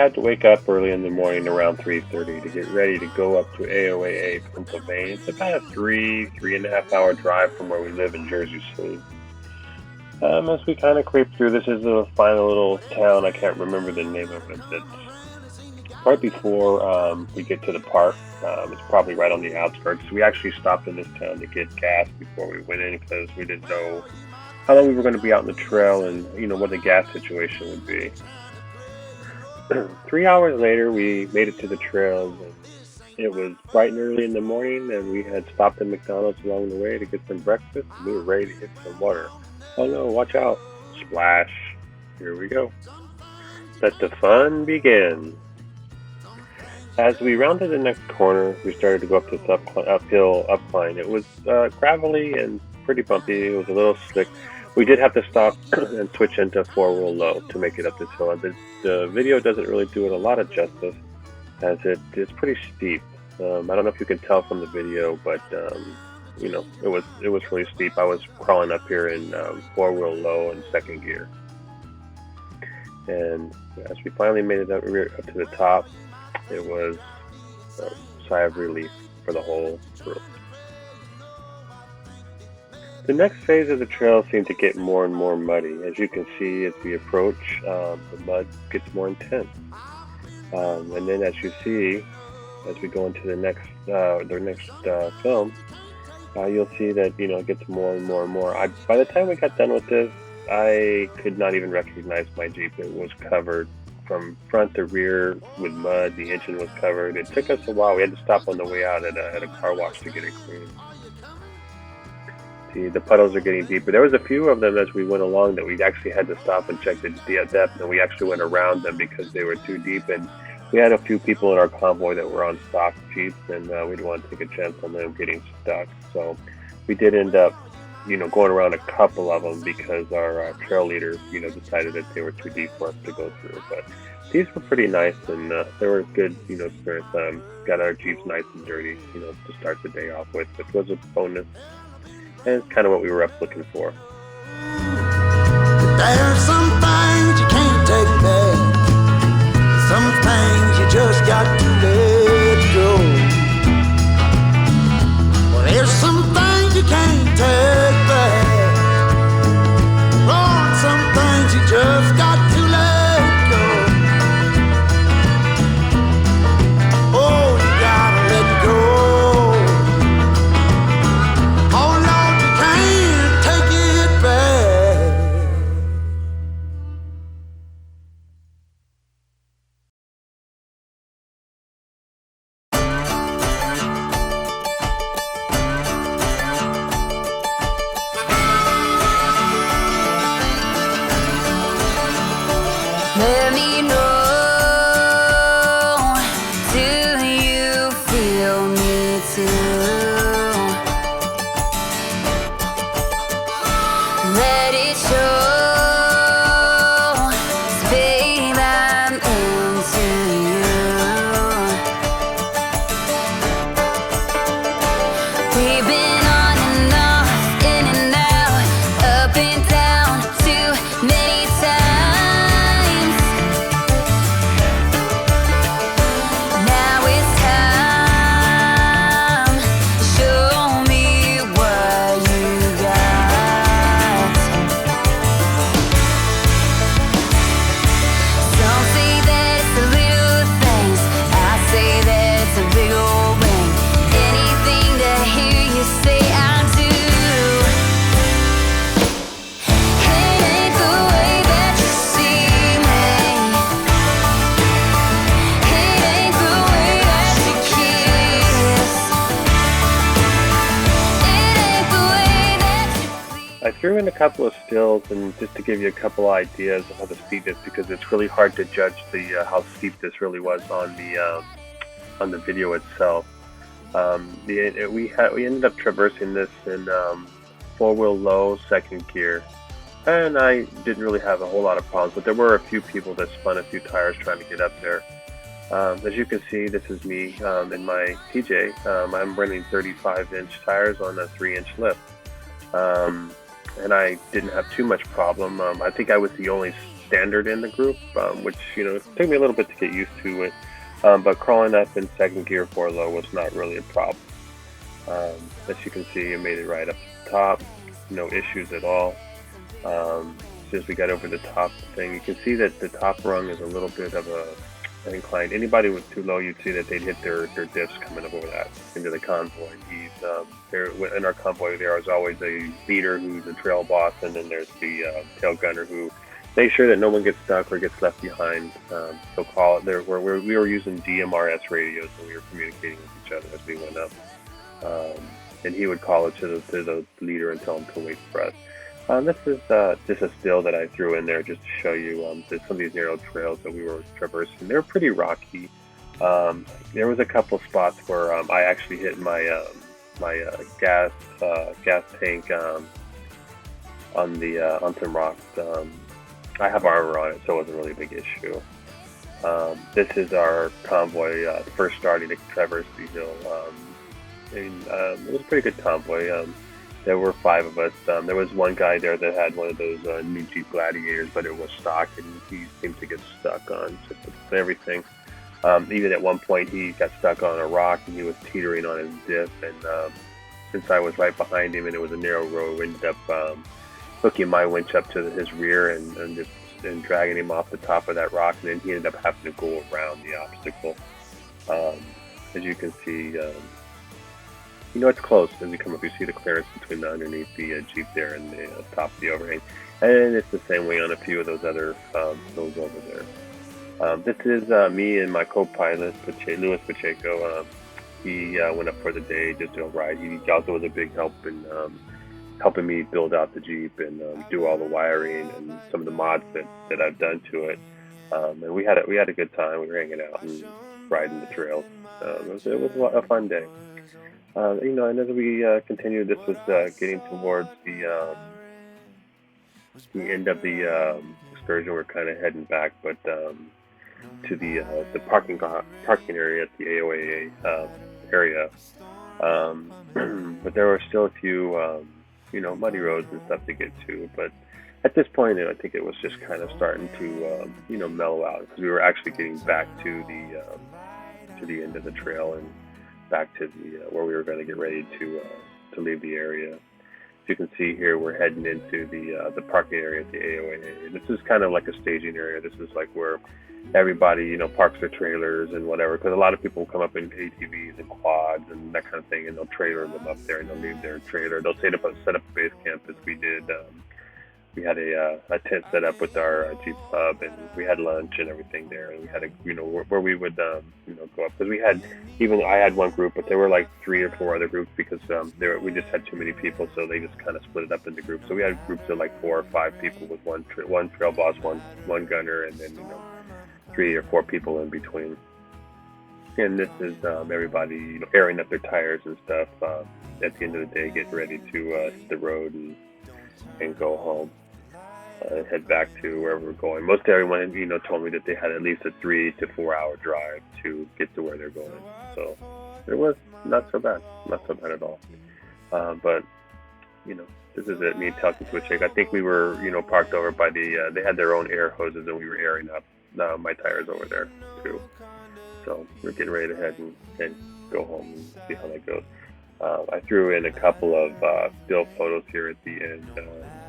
had to wake up early in the morning around 3:30 to get ready to go up to AOAA, Pennsylvania. It's about a 3.5 hour drive from where we live in Jersey City. As we kind of creep through, this is a final little town. I can't remember the name of it. It's right before we get to the park. It's probably right on the outskirts. We actually stopped in this town to get gas before we went in because we didn't know how long we were going to be out in the trail and what the gas situation would be. 3 hours later, we made it to the trails, and it was bright and early in the morning, and we had stopped at McDonald's along the way to get some breakfast. And we were ready to hit some water. Oh no, watch out. Splash. Here we go. Let the fun begin. As we rounded the next corner, we started to go up this uphill upcline. It was gravelly and pretty bumpy. It was a little slick. We did have to stop and switch into four-wheel low to make it up this hill. The video doesn't really do it a lot of justice, as it's pretty steep. I don't know if you can tell from the video, but it was really steep. I was crawling up here in four-wheel low and second gear, and as we finally made it up to the top, it was a sigh of relief for the whole group. The next phase of the trail seemed to get more and more muddy. As you can see, as we approach, the mud gets more intense. And then, as you see, as we go into the next film, you'll see that it gets more and more and more. By the time we got done with this, I could not even recognize my Jeep. It was covered from front to rear with mud. The engine was covered. It took us a while. We had to stop on the way out at a car wash to get it cleaned. See, the puddles are getting deeper. There was a few of them as we went along that we actually had to stop and check the depth, and we actually went around them because they were too deep. And we had a few people in our convoy that were on stock Jeeps, and we didn't want to take a chance on them getting stuck. So we did end up, going around a couple of them because our trail leader, decided that they were too deep for us to go through. But these were pretty nice, and they were a good, experience. Got our Jeeps nice and dirty, to start the day off with. It was a bonus. And it's kind of what we were up looking for. There's some things you can't take back. Some things you just got to let go. Well, there's some things you can't take back. Lord, some things you just got to let go. Oh, you gotta let go. Let me know, do you feel me too? Let it show, 'cause babe, I'm into you. We've been on and off, in and out, up and down, too many times. I threw in a couple of stills, and just to give you a couple ideas of how the steep is, because it's really hard to judge the how steep this really was on the video itself. We ended up traversing this in four-wheel low, second gear, and I didn't really have a whole lot of problems. But there were a few people that spun a few tires trying to get up there. As you can see, this is me in my TJ. I'm running 35-inch tires on a 3-inch lift. And I didn't have too much problem. I think I was the only standard in the group, which took me a little bit to get used to it. But crawling up in second gear 4 low was not really a problem. As you can see, I made it right up to the top, no issues at all. As soon as we got over the top thing, you can see that the top rung is a little bit of an incline. Anybody with too low, you'd see that they'd hit their diffs coming up over that into the convoy. There in our convoy. There is always a leader who's a trail boss, and then there's the tail gunner who makes sure that no one gets stuck or gets left behind. He'll call it. We were using DMRS radios, and we were communicating with each other as we went up. And he would call it to the leader and tell him to wait for us. This is just a still that I threw in there just to show you some of these narrow trails that we were traversing. They're pretty rocky. There was a couple spots where I actually hit my gas tank on some rocks. I have armor on it, so it wasn't really a big issue. This is our convoy first starting to traverse the hill. And it was a pretty good convoy. There were 5 of us. There was one guy there that had one of those new Jeep Gladiators, but it was stock, and he seemed to get stuck on just everything. Even at one point, he got stuck on a rock, and he was teetering on his diff. And since I was right behind him, and it was a narrow road, we ended up hooking my winch up to his rear and dragging him off the top of that rock, and then he ended up having to go around the obstacle. As you can see, it's close. As you come up, you see the clearance between the underneath the Jeep there and the top of the overhang. And it's the same way on a few of those other hills over there. This is me and my co-pilot, Luis Pacheco. He went up for the day just to ride. He also was a big help in helping me build out the Jeep and do all the wiring and some of the mods that I've done to it. And we had a good time. We were hanging out and riding the trails. It was a fun day. And as we continued, this was getting towards the end of the excursion. We're kind of heading back, but to the parking area at the AOAA area. But there were still a few, muddy roads and stuff to get to. But at this point, I think it was just kind of starting to, mellow out, because we were actually getting back to the end of the trail and back to the where we were going to get ready to leave the area. As you can see here, we're heading into the parking area at the AOAA. This is kind of like a staging area. This is like where everybody parks their trailers and whatever, because a lot of people come up in ATVs and quads and that kind of thing, and they'll trailer them up there and they'll leave their trailer. They'll set up a base camp, as we did. We had a tent set up with our Jeep Hub, and we had lunch and everything there. And we had where we would go up, because I had one group, but there were like 3 or 4 other groups, because we just had too many people, so they just kind of split it up into groups. So we had groups of like 4 or 5 people with one trail boss, one gunner, and then 3 or 4 people in between. And this is everybody airing up their tires and stuff at the end of the day, getting ready to hit the road and go home. Head back to wherever we're going. Most everyone, told me that they had at least a 3 to 4 hour drive to get to where they're going. So it was not so bad at all. But this is it. Me talking to a chick. I think we were, parked over by they had their own air hoses, and we were airing up my tires over there too. So we're getting ready to head and go home and see how that goes. I threw in a couple of still photos here at the end.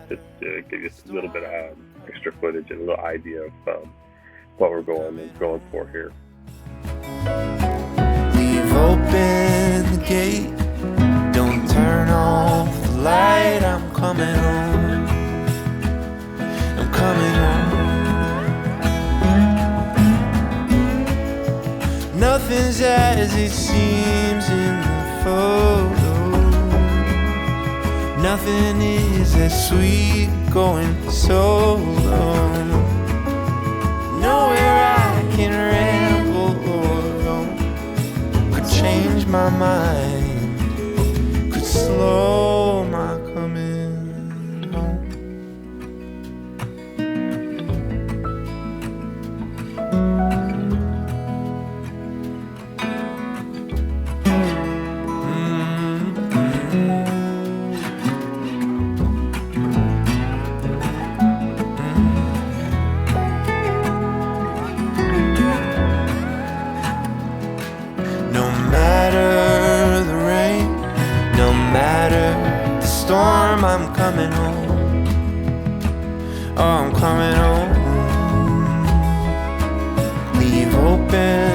Just to give you a little bit of extra footage and a little idea of what we're going for here. Leave open the gate, don't turn off the light. I'm coming home, I'm coming home. Nothing's as it seems in the photo. Nothing is as sweet going so long. Nowhere I can ramble or roam. Could change my mind, could slow my coming home. I'm coming home. Oh, I'm coming home. Leave open